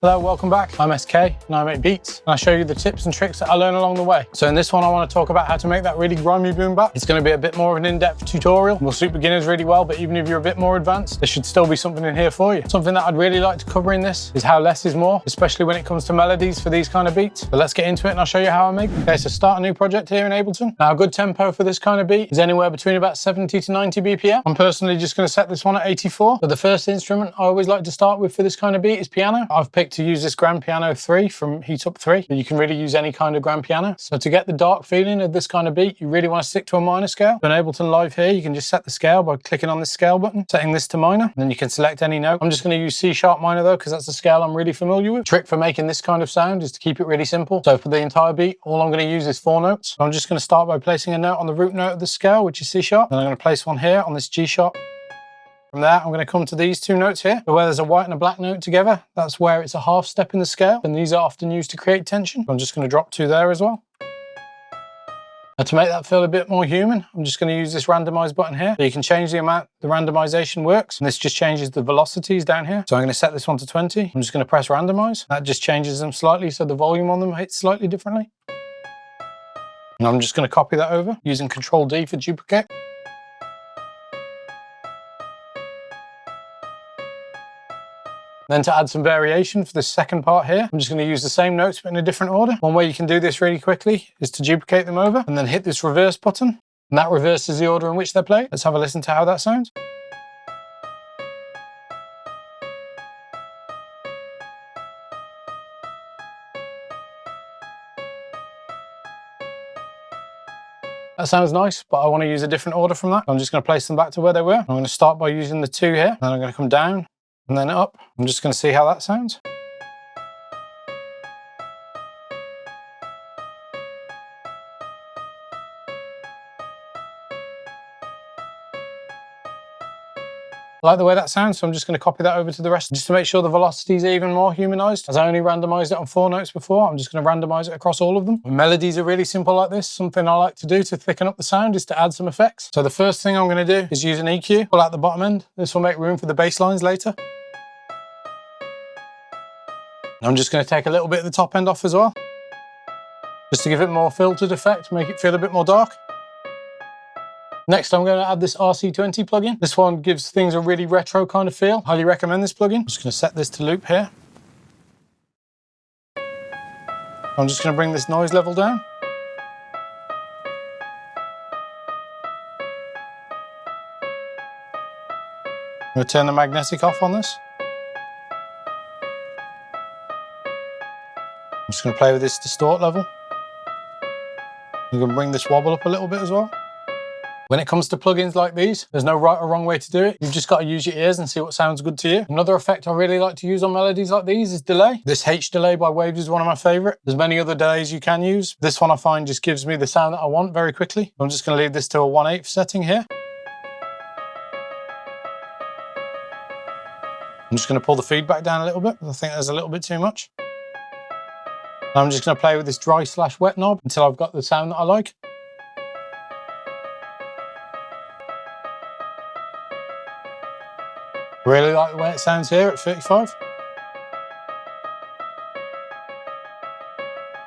Hello, welcome back. I'm SK and I make beats, and I show you the tips and tricks that I learn along the way. So in this one, I want to talk about how to make that really grimy boom bap. It's going to be a bit more of an in-depth tutorial. Will suit beginners really well, but even if you're a bit more advanced, there should still be something in here for you. Something that I'd really like to cover in this is how less is more, especially when it comes to melodies for these kind of beats. But let's get into it and I'll show you how I make them. Okay, so start a new project here in Ableton. Now, a good tempo for this kind of beat is anywhere between about 70 to 90 BPM. I'm personally just going to set this one at 84. But the first instrument I always like to start with for this kind of beat is piano. I've picked to use this grand piano 3 from Heat Up 3, but you can really use any kind of grand piano. So to get the dark feeling of this kind of beat, you really want to stick to a minor scale. In Ableton Live here, you can just set the scale by clicking on this scale button, setting this to minor, and then you can select any note. I'm just going to use C sharp minor though, because that's the scale I'm really familiar with. Trick for making this kind of sound is to keep it really simple. So for the entire beat, all I'm going to use is 4 notes. So I'm just going to start by placing a note on the root note of the scale, which is C sharp. Then I'm going to place one here on this G sharp. From there, I'm going to come to these 2 notes here. So where there's a white and a black note together, that's where it's a half step in the scale. And these are often used to create tension. So I'm just going to drop 2 there as well. Now to make that feel a bit more human, I'm just going to use this randomize button here. So you can change the amount the randomization works. And this just changes the velocities down here. So I'm going to set this one to 20. I'm just going to press randomize. That just changes them slightly so the volume on them hits slightly differently. And I'm just going to copy that over using Control D for duplicate. Then to add some variation for the second part here, I'm just going to use the same notes but in a different order. One way you can do this really quickly is to duplicate them over and then hit this reverse button. And that reverses the order in which they're played. Let's have a listen to how that sounds. That sounds nice, but I want to use a different order from that. I'm just going to place them back to where they were. I'm going to start by using the 2 here, then I'm going to come down and then up. I'm just going to see how that sounds. I like the way that sounds, so I'm just going to copy that over to the rest. Just to make sure the velocity is even more humanized. As I only randomized it on 4 notes before, I'm just going to randomize it across all of them. When melodies are really simple like this, something I like to do to thicken up the sound is to add some effects. So the first thing I'm going to do is use an EQ, pull out the bottom end. This will make room for the bass lines later. I'm just going to take a little bit of the top end off as well, just to give it more filtered effect, make it feel a bit more dark. Next, I'm going to add this RC20 plugin. This one gives things a really retro kind of feel. Highly recommend this plugin. I'm just going to set this to loop here. I'm just going to bring this noise level down. I'm going to turn the magnetic off on this. I'm just going to play with this distort level. I'm going to bring this wobble up a little bit as well. When it comes to plugins like these, there's no right or wrong way to do it. You've just got to use your ears and see what sounds good to you. Another effect I really like to use on melodies like these is delay. This H delay by Waves is one of my favorite. There's many other delays you can use. This one I find just gives me the sound that I want very quickly. I'm just going to leave this to a 1/8 setting here. I'm just going to pull the feedback down a little bit. I think there's a little bit too much. I'm just going to play with this dry/wet knob until I've got the sound that I like. Really like the way it sounds here at 35.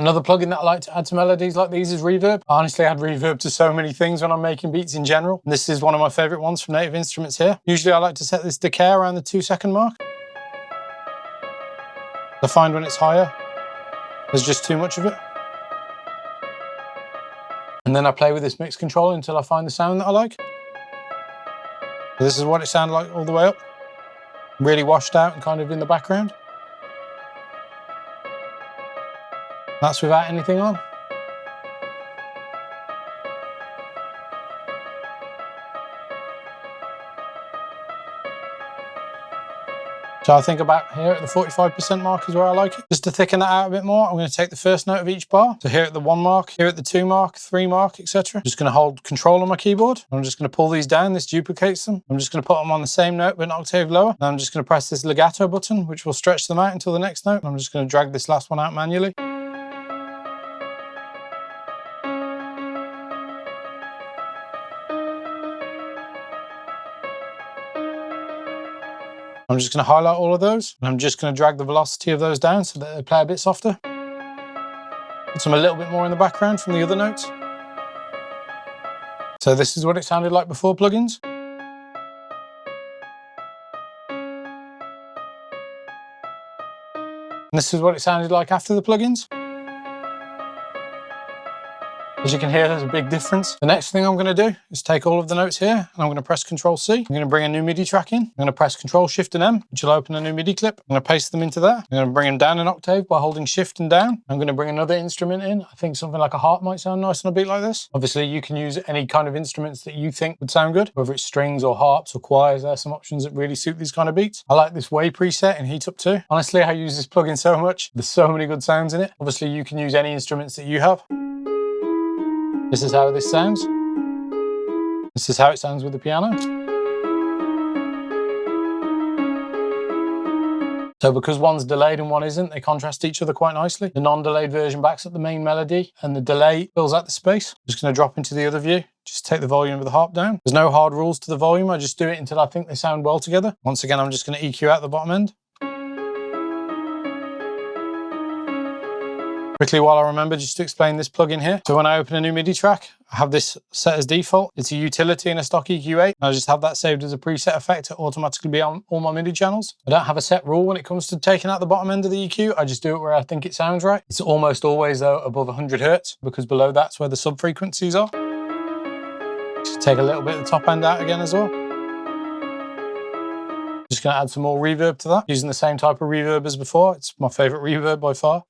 Another plugin that I like to add to melodies like these is reverb. I honestly add reverb to so many things when I'm making beats in general. And this is one of my favorite ones from Native Instruments here. Usually I like to set this decay around the 2-second mark. I find when it's higher, there's just too much of it. And then I play with this mix control until I find the sound that I like. So this is what it sounded like all the way up. Really washed out and kind of in the background. That's without anything on. So I think about here at the 45% mark is where I like it. Just to thicken that out a bit more, I'm going to take the first note of each bar. So here at the 1 mark, here at the 2 mark, 3 mark, etc. Just going to hold control on my keyboard. I'm just going to pull these down. This duplicates them. I'm just going to put them on the same note but an octave lower. And I'm just going to press this legato button, which will stretch them out until the next note. I'm just going to drag this last one out manually. I'm just going to highlight all of those, and I'm just going to drag the velocity of those down so that they play a bit softer. Put some a little bit more in the background from the other notes. So this is what it sounded like before plugins. And this is what it sounded like after the plugins. As you can hear, there's a big difference. The next thing I'm going to do is take all of the notes here and I'm going to press Ctrl+C. I'm going to bring a new MIDI track in. I'm going to press Ctrl+Shift and M, which will open a new MIDI clip. I'm going to paste them into there. I'm going to bring them down an octave by holding Shift and down. I'm going to bring another instrument in. I think something like a harp might sound nice on a beat like this. Obviously, you can use any kind of instruments that you think would sound good, whether it's strings or harps or choirs. There's some options that really suit these kind of beats. I like this Way preset in Heat Up 2. Honestly, I use this plugin so much. There's so many good sounds in it. Obviously, you can use any instruments that you have. This is how this sounds. This is how it sounds with the piano. So because one's delayed and one isn't, they contrast each other quite nicely. The non-delayed version backs up the main melody and the delay fills out the space. I'm just going to drop into the other view. Just take the volume of the harp down. There's no hard rules to the volume. I just do it until I think they sound well together. Once again, I'm just going to EQ out the bottom end. Quickly, while I remember, just to explain this plugin here. So when I open a new MIDI track, I have this set as default. It's a utility in a stock EQ8. I just have that saved as a preset effect to automatically be on all my MIDI channels. I don't have a set rule when it comes to taking out the bottom end of the EQ. I just do it where I think it sounds right. It's almost always, though, above 100 Hertz, because below that's where the sub frequencies are. Just take a little bit of the top end out again as well. Just going to add some more reverb to that, using the same type of reverb as before. It's my favorite reverb by far.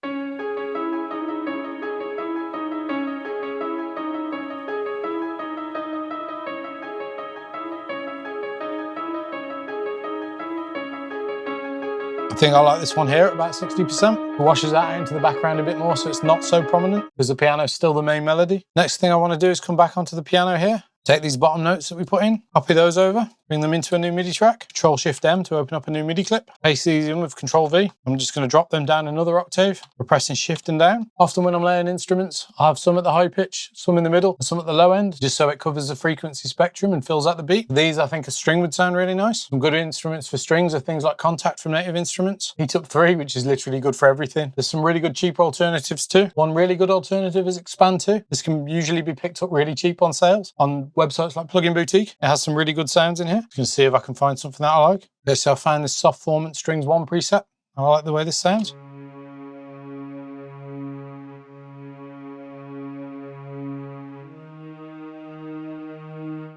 I think I like this one here at about 60%. It washes that out into the background a bit more so it's not so prominent because the piano is still the main melody. Next thing I want to do is come back onto the piano here. Take these bottom notes that we put in, copy those over, bring them into a new MIDI track, Ctrl+Shift+M to open up a new MIDI clip, paste these in with Ctrl+V. I'm just going to drop them down another octave. We're pressing Shift and down. Often when I'm laying instruments, I have some at the high pitch, some in the middle, and some at the low end, just so it covers the frequency spectrum and fills out the beat. These, I think a string would sound really nice. Some good instruments for strings are things like Contact from Native Instruments, Heat Up 3, which is literally good for everything. There's some really good cheap alternatives too. One really good alternative is Expand 2. This can usually be picked up really cheap on sales on websites like Plugin Boutique. It has some really good sounds in here. You can see if I can find something that I like. Okay, so I found this Soft Formant Strings 1 preset. I like the way this sounds.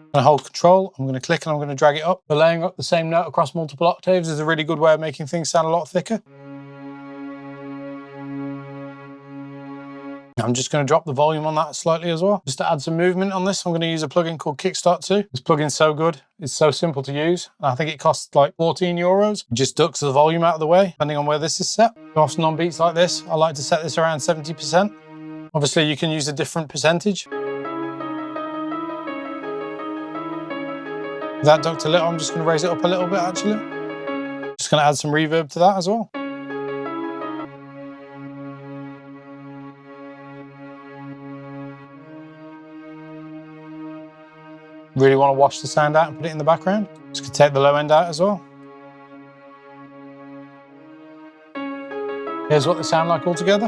I'm going to hold Control, I'm going to click and I'm going to drag it up. But laying up the same note across multiple octaves is a really good way of making things sound a lot thicker. I'm just going to drop the volume on that slightly as well. Just to add some movement on this, I'm going to use a plugin called Kickstart 2. This plugin's so good. It's so simple to use. I think it costs like 14 euros. It just ducks the volume out of the way, depending on where this is set. Often on beats like this, I like to set this around 70%. Obviously, you can use a different percentage. With that ducked a little, I'm just going to raise it up a little bit, actually. Just going to add some reverb to that as well. Really want to wash the sound out and put it in the background. Just going to take the low end out as well. Here's what they sound like all together.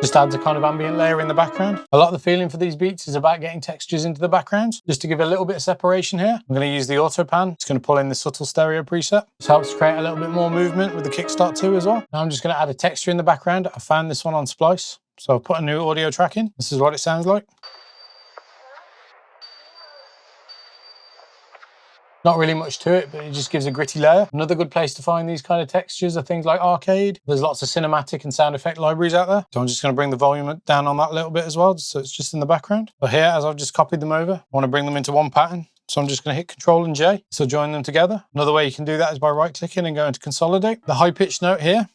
Just adds a kind of ambient layer in the background. A lot of the feeling for these beats is about getting textures into the background. Just to give a little bit of separation here, I'm going to use the auto pan. It's going to pull in the subtle stereo preset. This helps create a little bit more movement with the Kickstart 2 as well. Now I'm just going to add a texture in the background. I found this one on Splice. So I've put a new audio track in. This is what it sounds like. Not really much to it, but it just gives a gritty layer. Another good place to find these kind of textures are things like Arcade. There's lots of cinematic and sound effect libraries out there. So I'm just going to bring the volume down on that a little bit as well, so it's just in the background. But here, as I've just copied them over, I want to bring them into one pattern. So I'm just going to hit Control and J, so join them together. Another way you can do that is by right-clicking and going to Consolidate. The high-pitched note here,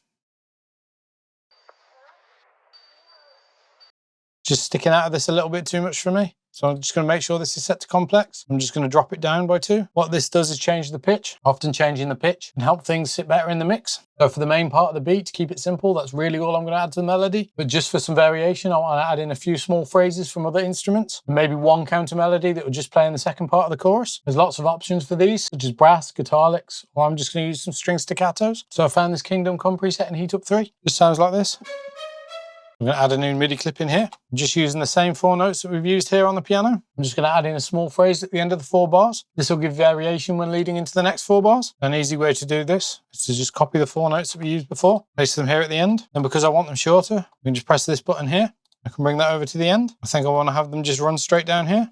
just sticking out of this a little bit too much for me. So I'm just going to make sure this is set to complex. I'm just going to drop it down by 2. What this does is change the pitch. Often changing the pitch can help things sit better in the mix. So for the main part of the beat, to keep it simple, that's really all I'm going to add to the melody. But just for some variation, I want to add in a few small phrases from other instruments, and maybe one counter melody that would just play in the second part of the chorus. There's lots of options for these, such as brass, guitar licks, or I'm just going to use some string staccatos. So I found this Kingdom Come preset in Heat Up 3. Just sounds like this. I'm going to add a new MIDI clip in here. I'm just using the same 4 notes that we've used here on the piano. I'm just going to add in a small phrase at the end of the 4 bars. This will give variation when leading into the next 4 bars. An easy way to do this is to just copy the 4 notes that we used before, place them here at the end. And because I want them shorter, we can just press this button here. I can bring that over to the end. I think I want to have them just run straight down here.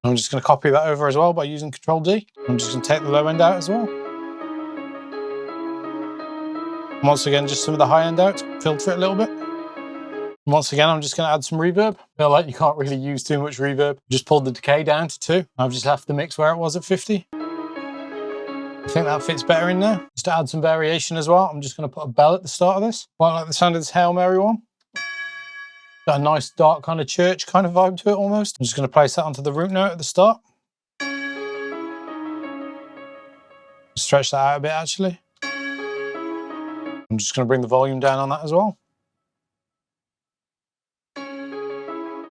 I'm just going to copy that over as well by using Control D. I'm just going to take the low end out as well. And once again, just some of the high end out, filter it a little bit. And once again, I'm just going to add some reverb. I feel like you can't really use too much reverb. Just pulled the decay down to 2. I've just left the mix where it was at 50. I think that fits better in there. Just to add some variation as well, I'm just going to put a bell at the start of this. Quite like the sound of this Hail Mary one. Got a nice dark kind of church kind of vibe to it almost. I'm just going to place that onto the root note at the start. Stretch that out a bit actually. I'm just going to bring the volume down on that as well.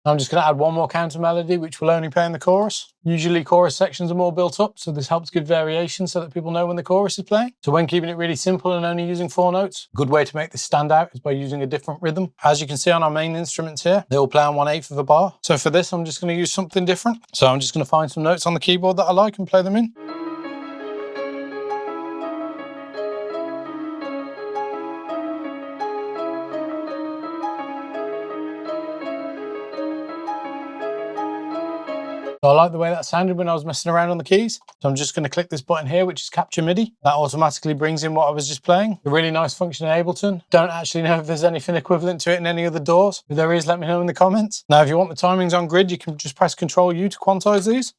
I'm just going to add one more counter melody, which will only play in the chorus. Usually chorus sections are more built up, so this helps give variation so that people know when the chorus is playing. So when keeping it really simple and only using 4 notes, a good way to make this stand out is by using a different rhythm. As you can see on our main instruments here, they all play on 1/8 of a bar. So for this, I'm just going to use something different. So I'm just going to find some notes on the keyboard that I like and play them in. So I like the way that sounded when I was messing around on the keys. So I'm just going to click this button here, which is Capture MIDI. That automatically brings in what I was just playing. A really nice function in Ableton. Don't actually know if there's anything equivalent to it in any other DAWs. If there is, let me know in the comments. Now, if you want the timings on grid, you can just press Control U to quantize these.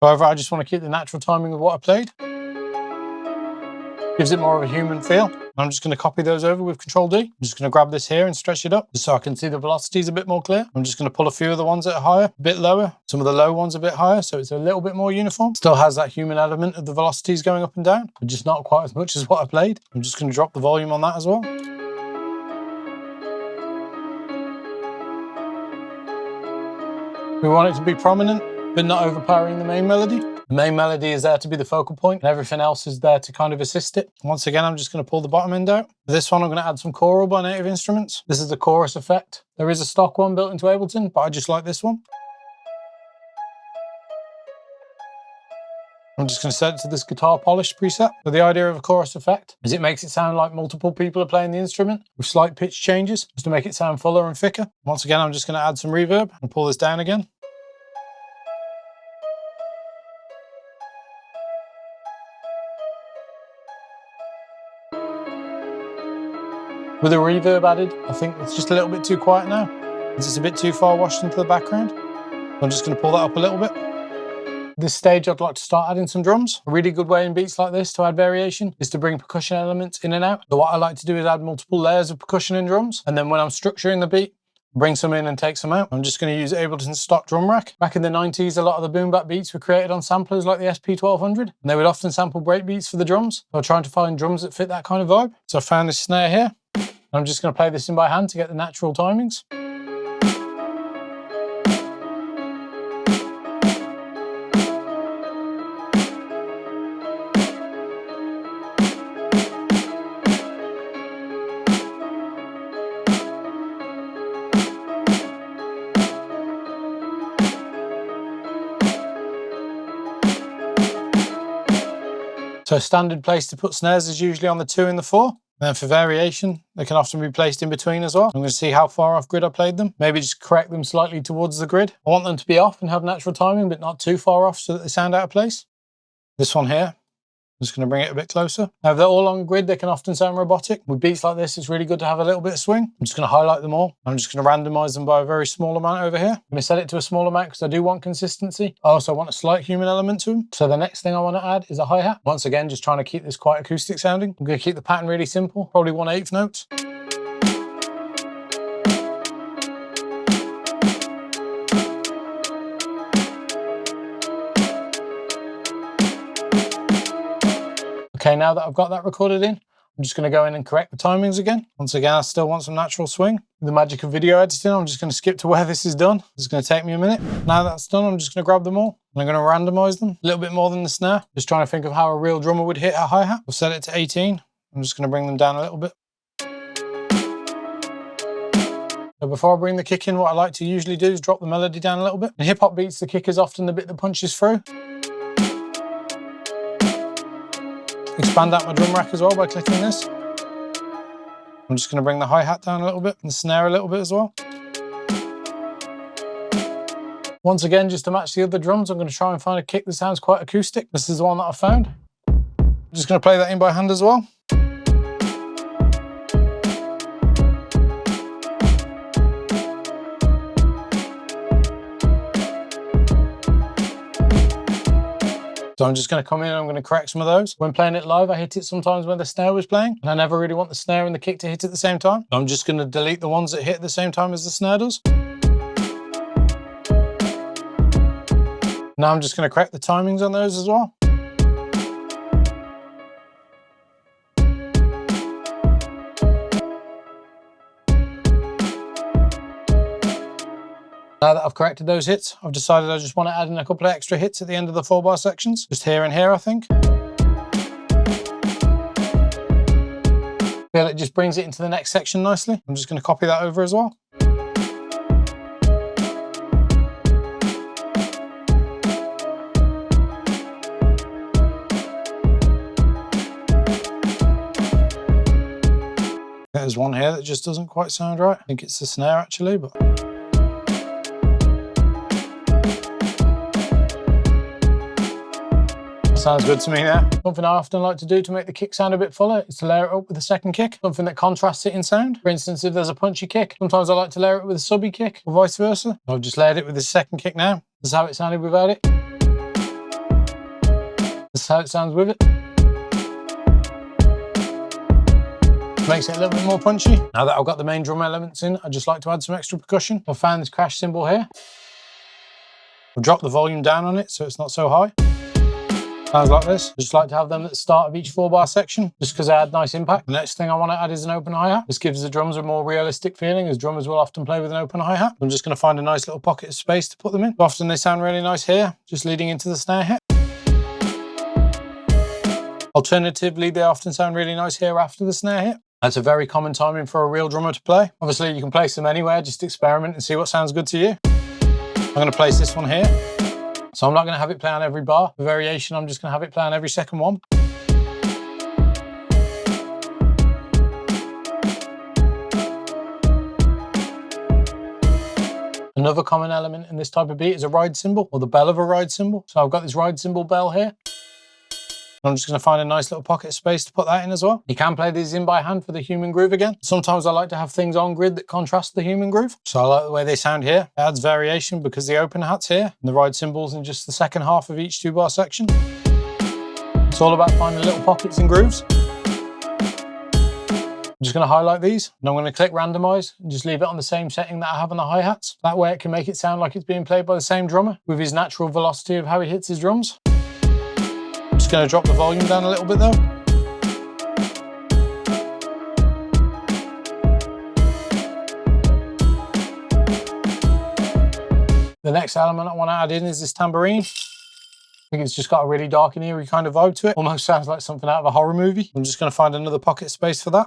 However, I just want to keep the natural timing of what I played. Gives it more of a human feel. I'm just going to copy those over with Control D. I'm just going to grab this here and stretch it up just so I can see the velocities a bit more clear. I'm just going to pull a few of the ones that are higher, a bit lower, some of the low ones a bit higher, so it's a little bit more uniform. Still has that human element of the velocities going up and down, but just not quite as much as what I played. I'm just going to drop the volume on that as well. We want it to be prominent, but not overpowering the main melody. The main melody is there to be the focal point, and everything else is there to kind of assist it. Once again, I'm just going to pull the bottom end out. For this one, I'm going to add some choral by Native Instruments. This is the chorus effect. There is a stock one built into Ableton, but I just like this one. I'm just going to set it to this guitar polish preset. So the idea of a chorus effect is it makes it sound like multiple people are playing the instrument with slight pitch changes, just to make it sound fuller and thicker. Once again, I'm just going to add some reverb and pull this down again. With a reverb added, I think it's just a little bit too quiet now. It's just a bit too far washed into the background. I'm just going to pull that up a little bit. At this stage, I'd like to start adding some drums. A really good way in beats like this to add variation is to bring percussion elements in and out. So what I like to do is add multiple layers of percussion and drums. And then when I'm structuring the beat, bring some in and take some out. I'm just going to use Ableton's stock drum rack. Back in the 90s, a lot of the boom bap beats were created on samplers like the SP1200, and they would often sample break beats for the drums. So I'm trying to find drums that fit that kind of vibe. So I found this snare here. I'm just going to play this in by hand to get the natural timings. So a standard place to put snares is usually on the 2 and the 4. And then for variation, they can often be placed in between as well. I'm going to see how far off grid I played them. Maybe just correct them slightly towards the grid. I want them to be off and have natural timing, but not too far off so that they sound out of place. This one here, I'm just going to bring it a bit closer. Now, if they're all on grid, they can often sound robotic. With beats like this, it's really good to have a little bit of swing. I'm just going to highlight them all. I'm just going to randomize them by a very small amount over here. I'm going to set it to a small amount because I do want consistency. I also want a slight human element to them. So the next thing I want to add is a hi-hat. Once again, just trying to keep this quite acoustic sounding. I'm going to keep the pattern really simple, probably 1/8 notes. Okay, now that I've got that recorded in, I'm just going to go in and correct the timings again. Once again, I still want some natural swing. With the magic of video editing, I'm just going to skip to where this is done. It's going to take me a minute. Now that's done, I'm just going to grab them all and I'm going to randomize them a little bit more than the snare. Just trying to think of how a real drummer would hit a hi-hat. I'll set it to 18. I'm just going to bring them down a little bit. So before I bring the kick in, what I like to usually do is drop the melody down a little bit. In hip-hop beats, the kick is often the bit that punches through. Expand out my drum rack as well by clicking this. I'm just going to bring the hi-hat down a little bit and the snare a little bit as well. Once again, just to match the other drums, I'm going to try and find a kick that sounds quite acoustic. This is the one that I found. I'm just going to play that in by hand as well. So I'm just going to come in and I'm going to correct some of those. When playing it live, I hit it sometimes when the snare was playing, and I never really want the snare and the kick to hit at the same time. So I'm just going to delete the ones that hit at the same time as the snare does. Now I'm just going to correct the timings on those as well. Now that I've corrected those hits, I've decided I just want to add in a couple of extra hits at the end of the 4-bar sections. Just here and here, I think. Feel it just brings it into the next section nicely. I'm just going to copy that over as well. There's one here that just doesn't quite sound right. I think it's the snare actually, but... Sounds good to me now. Something I often like to do to make the kick sound a bit fuller is to layer it up with a second kick, something that contrasts it in sound. For instance, if there's a punchy kick, sometimes I like to layer it with a subby kick or vice versa. I've just layered it with this second kick now. This is how it sounded without it. This is how it sounds with it. Makes it a little bit more punchy. Now that I've got the main drum elements in, I'd just like to add some extra percussion. I've found this crash cymbal here. I'll drop the volume down on it so it's not so high. Sounds like this. I just like to have them at the start of each 4-bar section, just because they add nice impact. The next thing I want to add is an open hi-hat. This gives the drums a more realistic feeling, as drummers will often play with an open hi-hat. I'm just going to find a nice little pocket of space to put them in. Often they sound really nice here, just leading into the snare hit. Alternatively, they often sound really nice here after the snare hit. That's a very common timing for a real drummer to play. Obviously, you can place them anywhere, just experiment and see what sounds good to you. I'm going to place this one here. So I'm not going to have it play on every bar. For variation, I'm just going to have it play on every second one. Another common element in this type of beat is a ride cymbal, or the bell of a ride cymbal. So I've got this ride cymbal bell here. I'm just going to find a nice little pocket of space to put that in as well. You can play these in by hand for the human groove again. Sometimes I like to have things on grid that contrast the human groove. So I like the way they sound here. It adds variation because the open hat's here and the ride cymbals in just the second half of each 2-bar section. It's all about finding little pockets and grooves. I'm just going to highlight these and I'm going to click randomize and just leave it on the same setting that I have on the hi-hats. That way it can make it sound like it's being played by the same drummer with his natural velocity of how he hits his drums. Just going to drop the volume down a little bit though. The next element I want to add in is this tambourine. I think it's just got a really dark and eerie kind of vibe to it. Almost sounds like something out of a horror movie. I'm just going to find another pocket space for that.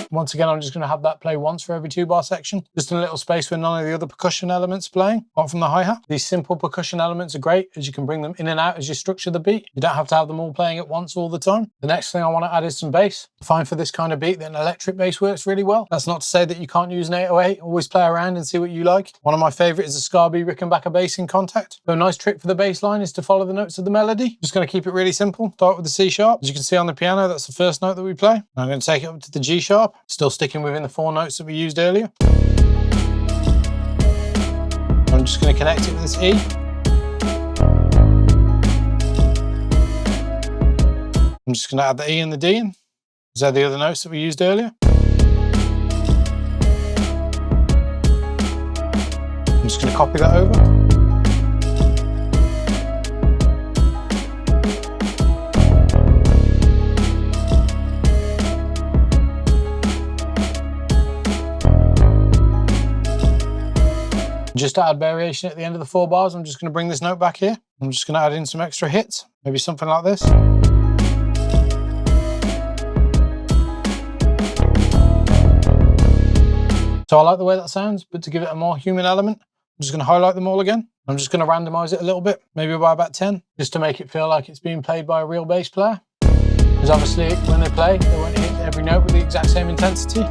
Once again, I'm just going to have that play once for every 2-bar section, just in a little space where none of the other percussion elements are playing, apart from the hi-hat. These simple percussion elements are great as you can bring them in and out as you structure the beat. You don't have to have them all playing at once all the time. The next thing I want to add is some bass. I find for this kind of beat that an electric bass works really well. That's not to say that you can't use an 808. Always play around and see what you like. One of my favorite is the Scarby Rickenbacker bass in Contact. So a nice trick for the bass line is to follow the notes of the melody. Just going to keep it really simple. Start with the C sharp. As you can see on the piano, that's the first note that we play. I'm going to take it up to the G sharp, still sticking within the 4 notes that we used earlier. I'm just going to connect it with this E. I'm just going to add the E and the D in. These are the other notes that we used earlier. I'm just going to copy that over. Just to add variation at the end of the 4 bars, I'm just going to bring this note back here. I'm just going to add in some extra hits, maybe something like this. So I like the way that sounds, but to give it a more human element, I'm just going to highlight them all again. I'm just going to randomize it a little bit, maybe by about 10, just to make it feel like it's being played by a real bass player. Because obviously when they play, they won't hit every note with the exact same intensity.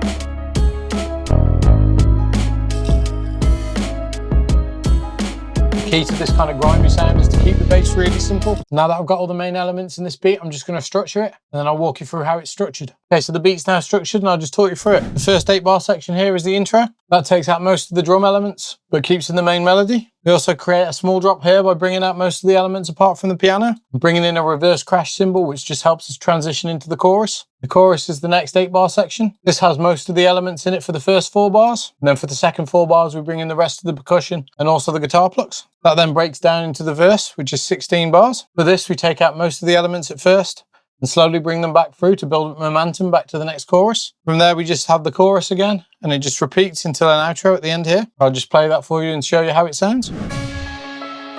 The key to this kind of grimy sound is to keep the bass really simple. Now that I've got all the main elements in this beat, I'm just going to structure it, and then I'll walk you through how it's structured. Okay, so the beat's now structured and I'll just talk you through it. The first 8-bar section here is the intro. That takes out most of the drum elements, but keeps in the main melody. We also create a small drop here by bringing out most of the elements apart from the piano, bringing in a reverse crash cymbal, which just helps us transition into the chorus. The chorus is the next 8-bar section. This has most of the elements in it for the first 4 bars. And then for the second 4 bars, we bring in the rest of the percussion and also the guitar plucks. That then breaks down into the verse, which is 16 bars. For this, we take out most of the elements at first and slowly bring them back through to build up momentum back to the next chorus. From there, we just have the chorus again, and it just repeats until an outro at the end here. I'll just play that for you and show you how it sounds.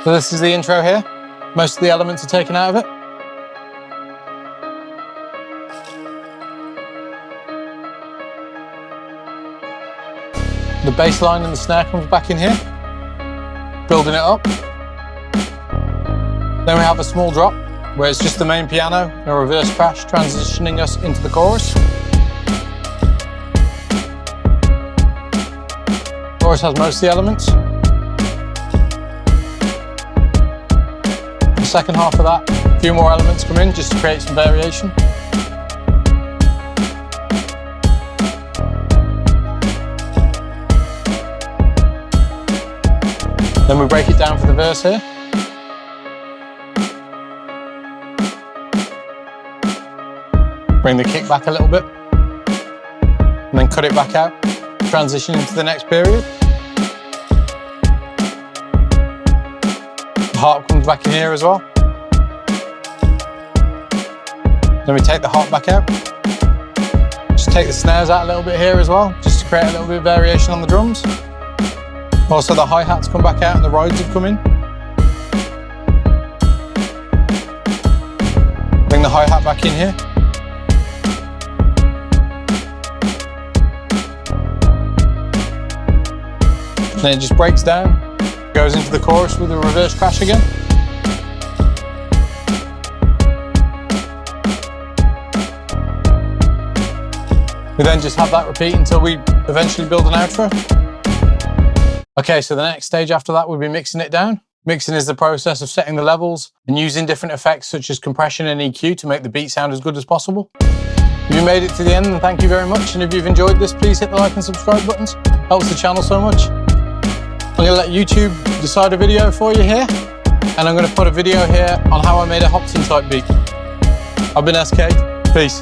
So this is the intro here. Most of the elements are taken out of it. The bass line and the snare comes back in here, building it up. Then we have a small drop, where it's just the main piano and a reverse crash transitioning us into the chorus. Chorus has most of the elements. The second half of that, a few more elements come in just to create some variation. Then we break it down for the verse here. Bring the kick back a little bit, and then cut it back out, transition into the next period. The harp comes back in here as well. Then we take the harp back out. Just take the snares out a little bit here as well, just to create a little bit of variation on the drums. Also the hi-hats come back out and the rides have come in. Bring the hi-hat back in here. Then it just breaks down, goes into the chorus with a reverse crash again. We then just have that repeat until we eventually build an outro. Okay, so the next stage after that would be mixing it down. Mixing is the process of setting the levels and using different effects such as compression and EQ to make the beat sound as good as possible. If you made it to the end, then thank you very much. And if you've enjoyed this, please hit the like and subscribe buttons. Helps the channel so much. I'm going to let YouTube decide a video for you here, and I'm going to put a video here on how I made a Hopton type beat. I've been SK, peace.